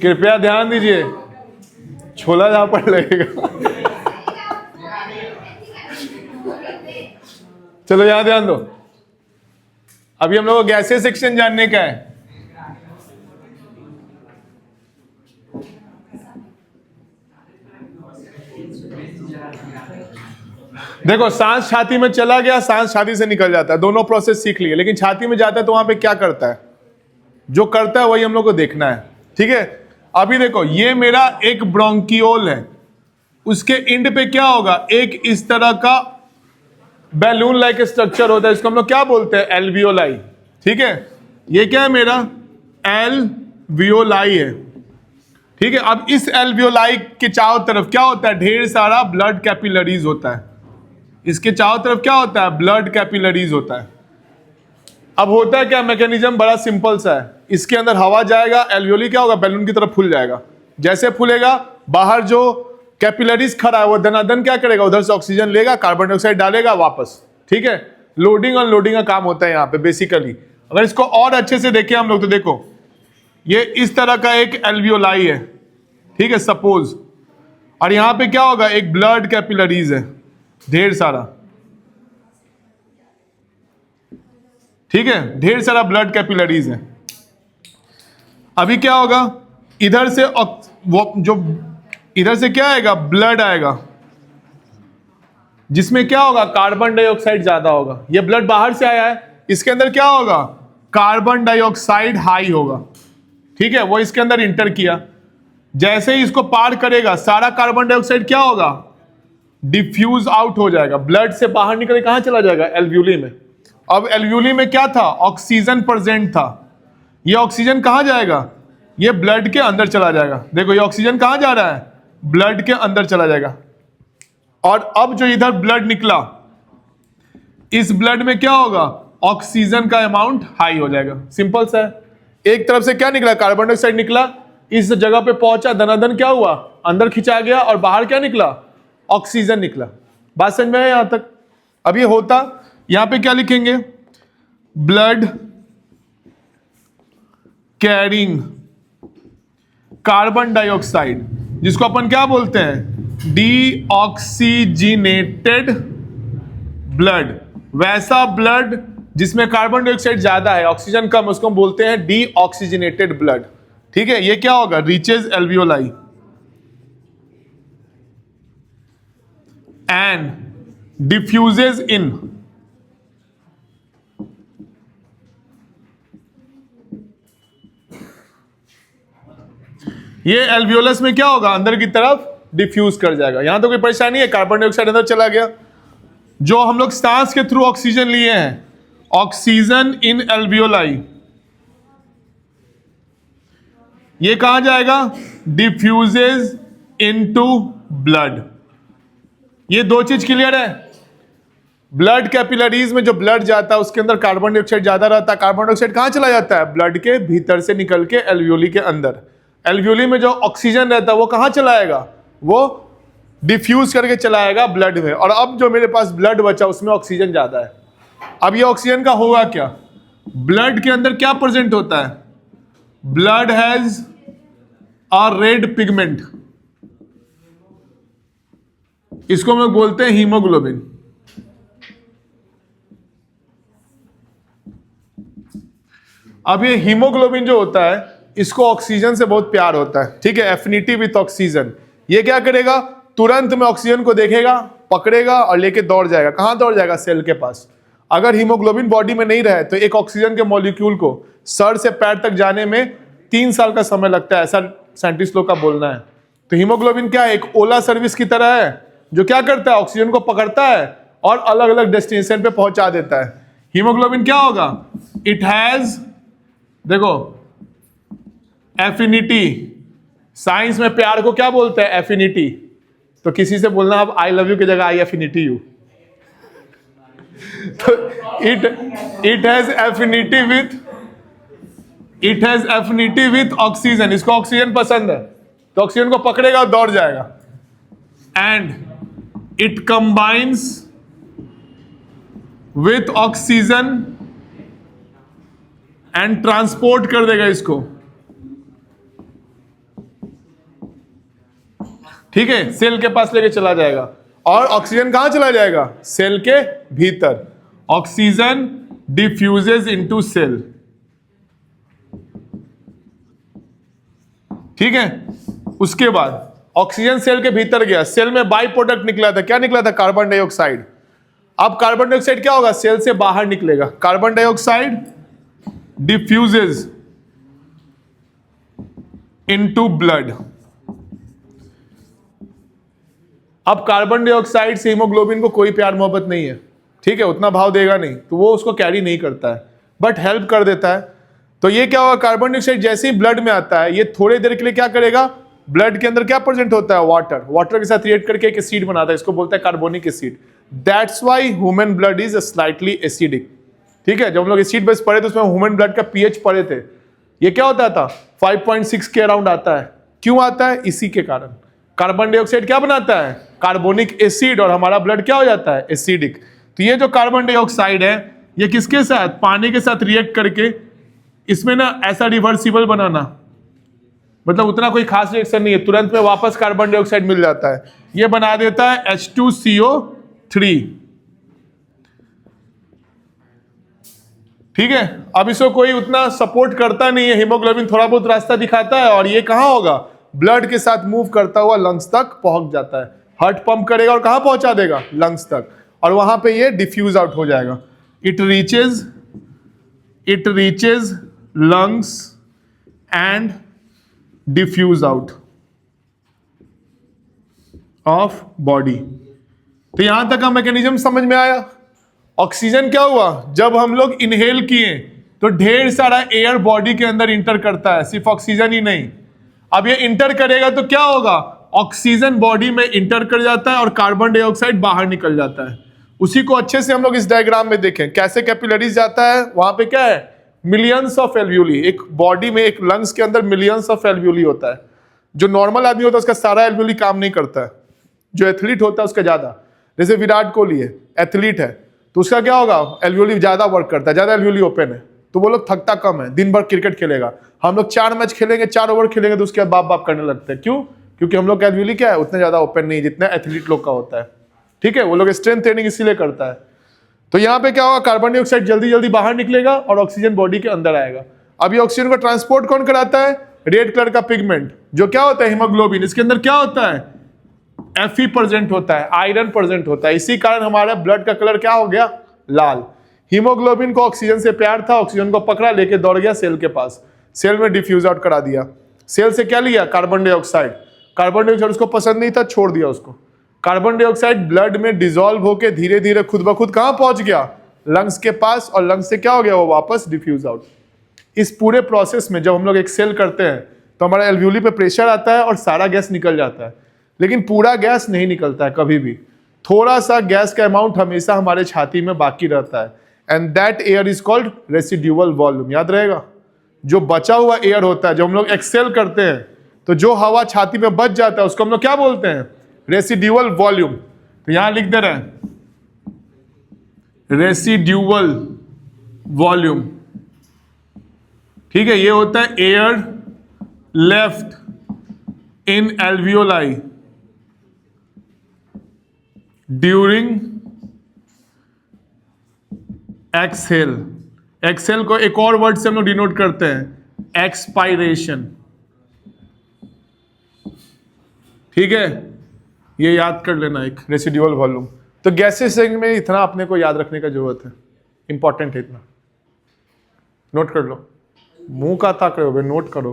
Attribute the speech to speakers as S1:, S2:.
S1: कृपया ध्यान दीजिए, छोला झापड़ लगेगा। चलो यहां ध्यान दो। अभी हम लोग को गैसीय सेक्शन जानने का है। देखो, सांस छाती में चला गया, सांस छाती से निकल जाता है, दोनों प्रोसेस सीख लिए। लेकिन छाती में जाता है तो वहां पे क्या करता है, जो करता है वही हम लोग को देखना है। ठीक है, अभी देखो, ये मेरा एक ब्रोंकियोल है, उसके एंड पे क्या होगा, एक इस तरह का बैलून लाइक स्ट्रक्चर होता है, इसको हम लोग क्या बोलते हैं, एल्वियोलाई। ठीक है, ये क्या है मेरा एल्वियोलाई है। ठीक है, अब इस एल्वियोलाई के चारों तरफ क्या होता है, ढेर सारा ब्लड कैपिलरीज होता है। इसके चारों तरफ क्या होता है, ब्लड कैपिलरीज होता है। अब होता है क्या, मैकेनिज्म बड़ा सिंपल सा है। इसके अंदर हवा जाएगा, एल्वियोली क्या होगा, बैलून की तरफ फूल जाएगा। जैसे फूलेगा, बाहर जो कैपिलरीज खड़ा है वो धनाधन क्या करेगा, उधर से ऑक्सीजन लेगा, कार्बन डाइऑक्साइड डालेगा वापस। ठीक है, लोडिंग अनलोडिंग का काम होता है यहाँ पे बेसिकली। अगर इसको और अच्छे से देखें हम लोग तो देखो, ये इस तरह का एक एल्वियोलाई है, ठीक है सपोज, और यहां पे क्या होगा, एक ब्लड कैपिलरीज है ढेर सारा। ठीक है, ढेर सारा ब्लड कैपिलरीज है। अभी क्या होगा, इधर से जो इधर से क्या आएगा, ब्लड आएगा, जिसमें क्या होगा, कार्बन डाइऑक्साइड ज्यादा होगा। ये ब्लड बाहर से आया है, इसके अंदर क्या होगा, कार्बन डाइऑक्साइड हाई होगा। ठीक है, वो इसके अंदर इंटर किया, जैसे ही इसको पार करेगा सारा कार्बन डाइऑक्साइड क्या होगा, डिफ्यूज आउट हो जाएगा, ब्लड से बाहर निकल कहां चला जाएगा, एल्वियोली में। अब एल्वियोली में क्या था, ऑक्सीजन प्रेजेंट था। ये ऑक्सीजन कहां जाएगा, ये ब्लड के अंदर चला जाएगा। देखो, ये ऑक्सीजन कहां जा रहा है, ब्लड के अंदर चला जाएगा। और अब जो इधर ब्लड निकला, इस ब्लड में क्या होगा, ऑक्सीजन का अमाउंट हाई हो जाएगा। सिंपल सा है। एक तरफ से क्या निकला, कार्बन डाइऑक्साइड निकला, इस जगह पे पहुंचा, धनाधन क्या हुआ, अंदर खिंचा गया, और बाहर क्या निकला, ऑक्सीजन निकला। बात समझ में है यहां तक। अब ये होता, यहां पे क्या लिखेंगे, ब्लड कैरिंग कार्बन डाइऑक्साइड, जिसको अपन क्या बोलते हैं, डीऑक्सीजिनेटेड ब्लड। वैसा ब्लड जिसमें कार्बन डाइऑक्साइड ज्यादा है, ऑक्सीजन कम, उसको हम बोलते हैं डीऑक्सीजिनेटेड ब्लड। ठीक है, ये क्या होगा, रीचेज एल्वियोलाई एंड डिफ्यूजेज इन ये एल्वियोलस में क्या होगा, अंदर की तरफ डिफ्यूज कर जाएगा। यहां तो कोई परेशानी है, कार्बन डाइऑक्साइड अंदर चला गया। जो हम लोग सांस के थ्रू ऑक्सीजन लिए हैं, ऑक्सीजन इन एल्वियोलाई, ये कहां जाएगा, डिफ्यूजेज इनटू ब्लड। ये दो चीज क्लियर है। ब्लड कैपिलरीज में जो ब्लड जाता है उसके अंदर कार्बन डाइऑक्साइड ज्यादा रहता है। कार्बन डाइऑक्साइड कहां चला जाता है, ब्लड के भीतर से निकल के एल्वियोली के अंदर। एल्वियोली में जो ऑक्सीजन रहता है वो कहां चलाएगा, वो डिफ्यूज करके चलाएगा ब्लड में। और अब जो मेरे पास ब्लड बचा उसमें ऑक्सीजन ज्यादा है। अब ये ऑक्सीजन का होगा क्या, ब्लड के अंदर क्या प्रेजेंट होता है, blood has a red pigment, इसको हम लोग बोलते हैं हीमोग्लोबिन। अब ये हीमोग्लोबिन जो होता है इसको ऑक्सीजन से बहुत प्यार होता है। ठीक है, एफिनिटी विथ ऑक्सीजन। ये क्या करेगा, तुरंत में ऑक्सीजन को देखेगा, पकड़ेगा और लेके दौड़ जाएगा। कहां दौड़ जाएगा, सेल के पास। अगर हीमोग्लोबिन बॉडी में नहीं रहे तो एक ऑक्सीजन के मॉलिक्यूल को सर से पैर तक जाने में 3 साल का समय लगता है, ऐसा साइंटिस्ट लोग का बोलना है। तो हीमोग्लोबिन क्या है, एक ओला सर्विस की तरह है, जो क्या करता है, ऑक्सीजन को पकड़ता है और अलग अलग डेस्टिनेशन पे पहुंचा देता है। हीमोग्लोबिन क्या होगा, इट हैज, देखो एफिनिटी, साइंस में प्यार को क्या बोलते हैं, एफिनिटी। तो किसी से बोलना आप आई लव यू की जगह आई एफिनिटी यू। तो it has affinity with oxygen. इसको ऑक्सीजन पसंद है तो ऑक्सीजन को पकड़ेगा और दौड़ जाएगा। And it combines with oxygen and transport कर देगा इसको, ठीक है, सेल के पास लेके चला जाएगा। और ऑक्सीजन कहां चला जाएगा? सेल के भीतर। ऑक्सीजन डिफ्यूजेस इनटू सेल, ठीक है। उसके बाद ऑक्सीजन सेल के भीतर गया, सेल में बाई प्रोडक्ट निकला था, क्या निकला था? Carbon dioxide. अब कार्बन डाइऑक्साइड क्या होगा? सेल से बाहर निकलेगा। Carbon dioxide diffuses into blood. अब कार्बन डाइऑक्साइड से हीमोग्लोबिन को कोई प्यार मोहब्बत नहीं है, ठीक है, उतना भाव देगा नहीं, तो वो उसको कैरी नहीं करता है, बट हेल्प कर देता है। तो ये क्या होगा? कार्बन डाइऑक्साइड जैसे ही ब्लड में आता है, ये थोड़ी देर के लिए क्या करेगा? ब्लड के अंदर क्या प्रेजेंट होता है? वाटर। वाटर के साथ रिएक्ट करके एक एसिड बनाता है, इसको बोलता है carbonic acid. That's why human blood is slightly acidic, ठीक है। जब हम लोग एसिड बेस पढ़े तो उसमें ह्यूमन ब्लड का पीएच पढ़े थे, ये क्या होता था? 5.6 के अराउंड आता है। क्यों आता है? इसी के कारण। कार्बन डाइऑक्साइड क्या बनाता है? कार्बोनिक एसिड, और हमारा ब्लड क्या हो जाता है? एसिडिक। तो ये जो कार्बन डाइऑक्साइड है, ये किसके साथ? पानी के साथ रिएक्ट करके इसमें ना ऐसा रिवर्सिबल बनाना, मतलब उतना कोई खास रिएक्शन नहीं है, तुरंत में वापस कार्बन डाइऑक्साइड मिल जाता है। ये बना देता है H2CO3, ठीक है। अब इसको कोई उतना सपोर्ट करता नहीं है, हीमोग्लोबिन थोड़ा बहुत रास्ता दिखाता है, और ये कहां होगा? ब्लड के साथ मूव करता हुआ लंग्स तक पहुंच जाता है। हार्ट पंप करेगा और कहां पहुंचा देगा? लंग्स तक, और वहां पे ये डिफ्यूज आउट हो जाएगा। It reaches lungs and diffuse out of body. तो यहां तक का मैकेनिज्म समझ में आया। ऑक्सीजन क्या हुआ? जब हम लोग इनहेल किए तो ढेर सारा एयर बॉडी के अंदर इंटर करता है, सिर्फ ऑक्सीजन ही नहीं। अब ये इंटर करेगा तो क्या होगा? ऑक्सीजन बॉडी में इंटर कर जाता है और कार्बन डाइऑक्साइड बाहर निकल जाता है। उसी को अच्छे से हम लोग इस डायग्राम में देखें, कैसे कैपिलरीज जाता है, वहां पे क्या है? Millions of alveoli. एक बॉडी में, एक लंग्स के अंदर मिलियंस ऑफ एल्वियोली होता है। जो नॉर्मल आदमी होता है उसका सारा एल्वियोली काम नहीं करता है, जो एथलीट होता है उसका ज्यादा। जैसे विराट कोहली है, एथलीट है, तो उसका क्या होगा? एल्वियोली ज्यादा वर्क करता है, ज्यादा एल्वियोली ओपन है, तो वो लोग थकता कम है, दिन भर क्रिकेट खेलेगा। हम लोग 4 मैच खेलेंगे, 4 ओवर खेलेंगे, तो उसके बाद बाप बाप करने लगते हैं। क्यों? क्योंकि हम लोग का एल्वियोली क्या है? उतना ज्यादा ओपन नहीं जितना एथलीट लोग का होता है, ठीक है। वो लोग स्ट्रेंथ ट्रेनिंग इसीलिए करता है। तो यहाँ पे क्या होगा? कार्बन डाइऑक्साइड जल्दी जल्दी बाहर निकलेगा और ऑक्सीजन बॉडी के अंदर आएगा। अब ये ऑक्सीजन को ट्रांसपोर्ट कौन कराता है? रेड कलर का पिगमेंट, जो क्या होता है? हीमोग्लोबिन। इसके अंदर क्या होता है? Fe प्रेजेंट होता है, आयरन प्रेजेंट होता है। इसी कारण हमारा ब्लड का कलर क्या हो गया? लाल। हीमोग्लोबिन को ऑक्सीजन से प्यार था, ऑक्सीजन को पकड़ा, लेके दौड़ गया सेल के पास, सेल में डिफ्यूज आउट करा दिया। सेल से क्या लिया? Carbon dioxide. कार्बन डाइऑक्साइड उसको पसंद नहीं था, छोड़ दिया उसको। कार्बन डाइऑक्साइड ब्लड में डिसॉल्व होकर धीरे धीरे खुद ब खुद कहां पहुंच गया? लंग्स के पास, और लंग्स से क्या हो गया? वो वापस डिफ्यूज आउट। इस पूरे प्रोसेस में जब हम लोग एक्सेल करते हैं तो हमारा एल्वियोली पे प्रेशर आता है और सारा गैस निकल जाता है, लेकिन पूरा गैस नहीं निकलता है कभी भी। थोड़ा सा गैस का अमाउंट हमेशा हमारे छाती में बाकी रहता है, and that air is called residual volume. याद रहेगा, जो बचा हुआ एयर होता है, जब हम लोग एक्सेल करते हैं तो जो हवा छाती में बच जाता है उसको हम लोग क्या बोलते हैं? Residual volume. तो यहां लिख दे रहे हैं रेसिड्यूअल वॉल्यूम, ठीक है। ये होता है air left in alveoli during exhale. Exhale को एक और वर्ड से हम लोग डिनोट करते हैं, एक्सपायरेशन, ठीक है। ये याद कर लेना, एक रेसिड्यूअल वॉल्यूम। तो गैसेस में इतना अपने को याद रखने का जरूरत है, इंपॉर्टेंट है इतना, नोट कर लो। मुंह का ताक रहे हो, नोट करो।